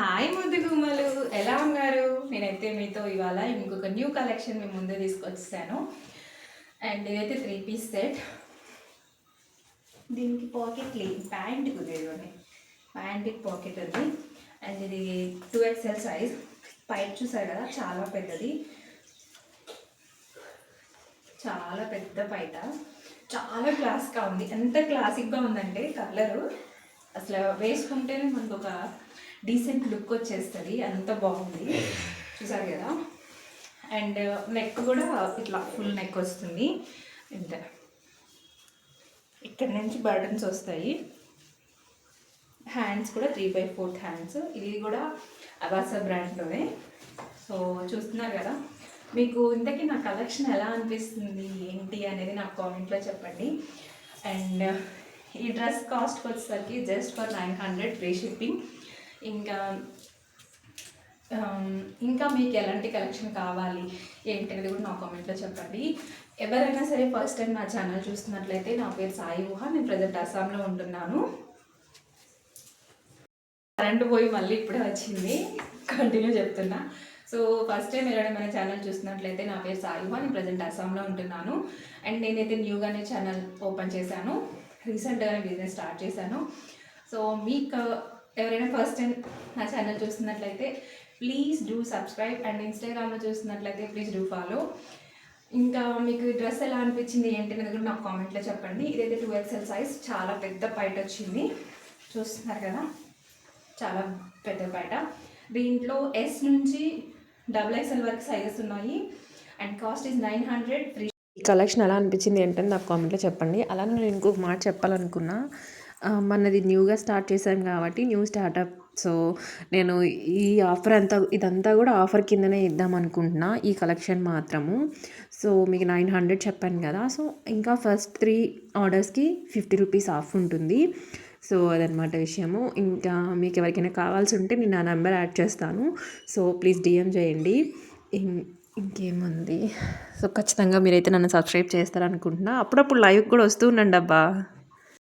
Hi ముద్దు గుమ్మలు, ఎలా ఉన్నారు? నేనైతే మీతో ఇవాళ ఇంకొక న్యూ కలెక్షన్ మీ ముందు తీసుకొచ్చాను. అండ్ ఇదైతే 3 పీస్ సెట్. దీనికి పాకెట్ లేదు, ప్యాంట్ కుదేది, ప్యాంట్కి పాకెట్ ఉంది. అండ్ ఇది 2XL సైజ్. పైట్ చూసారు కదా, చాలా పెద్దది, చాలా పెద్ద పైట, చాలా క్లాస్గా ఉంది. ఎంత క్లాసిక్గా ఉందంటే కలరు అసలు వేసుకుంటేనే మనకు ఒక డీసెంట్ లుక్ వచ్చేస్తుంది, అంత బాగుంది. చూసారు కదా. అండ్ నెక్ కూడా ఇట్లా ఫుల్ నెక్ వస్తుంది. అండ్ ఇక్కడ నుంచి బటన్స్ వస్తాయి. హ్యాండ్స్ కూడా 3/4 హ్యాండ్స్. ఇది కూడా అవాసా బ్రాండ్లోనే. సో చూస్తున్నారు కదా. మీకు ఇంతకీ నా కలెక్షన్ ఎలా అనిపిస్తుంది ఏంటి అనేది నాకు కామెంట్లో చెప్పండి. అండ్ ఈ డ్రెస్ కాస్ట్కి వచ్చేసరికి జస్ట్ ఫర్ 900 ఫ్రీ షిప్పింగ్. ఇంకా మీకు ఎలాంటి కలెక్షన్ కావాలి ఏంటి అనేది కూడా నా కామెంట్లో చెప్పండి. ఎవరైనా సరే ఫస్ట్ టైం నా ఛానల్ చూస్తున్నట్లయితే, నా పేరు సాయి ఊహ, నేను ప్రజెంట్ అస్సాంలో ఉంటున్నాను. కరెంట్ పోయి మళ్ళీ ఇప్పుడే వచ్చింది, కంటిన్యూ చెప్తున్నా. సో ఫస్ట్ టైం ఎవరైనా మన ఛానల్ చూస్తున్నట్లయితే, నా పేరు సాయి ఊహ, నేను ప్రజెంట్ అస్సాంలో ఉంటున్నాను. అండ్ నేనైతే న్యూగానే ఛానల్ ఓపెన్ చేశాను, రీసెంట్గానే బిజినెస్ స్టార్ట్ చేశాను. సో మీకు ఎవరైనా ఫస్ట్ టైం నా ఛానల్ చూస్తున్నట్లయితే ప్లీజ్ డూ సబ్స్క్రైబ్. అండ్ ఇన్స్టాగ్రామ్లో చూస్తున్నట్లయితే ప్లీజ్ డూ ఫాలో. ఇంకా మీకు డ్రెస్ ఎలా అనిపించింది ఏంటి అనేది కూడా నాకు కామెంట్లో చెప్పండి. ఇదైతే 2XL సైజ్, చాలా పెద్ద పైట వచ్చింది. చూస్తున్నారు కదా, చాలా పెద్ద పైట. దీంట్లో S నుంచి XXL వరకు సైజెస్ ఉన్నాయి. And cost is 900 free. ఈ కలెక్షన్ ఎలా అనిపించింది ఏంటని నాకు కామెంట్లో చెప్పండి. అలానే నేను ఇంకొక మాట చెప్పాలనుకున్నా, మనది న్యూగా స్టార్ట్ చేశాను కాబట్టి న్యూ స్టార్టప్. సో నేను ఈ ఆఫర్ ఇదంతా కూడా ఆఫర్ కిందనే ఇద్దాం అనుకుంటున్నా, ఈ కలెక్షన్ మాత్రము. సో మీకు 900 చెప్పాను కదా. సో ఇంకా ఫస్ట్ 3 ఆర్డర్స్కి 50 రూపీస్ ఆఫ్ ఉంటుంది. సో అదనమాట విషయము. ఇంకా మీకు ఎవరికైనా కావాల్సి ఉంటే నేను నా నెంబర్ యాడ్ చేస్తాను. సో ప్లీజ్ DM చేయండి. ఇంకేముంది. సో ఖచ్చితంగా మీరైతే నన్ను సబ్స్క్రైబ్ చేస్తారనుకుంటున్నా. అప్పుడప్పుడు లైవ్ కూడా వస్తూ ఉండండి అబ్బా.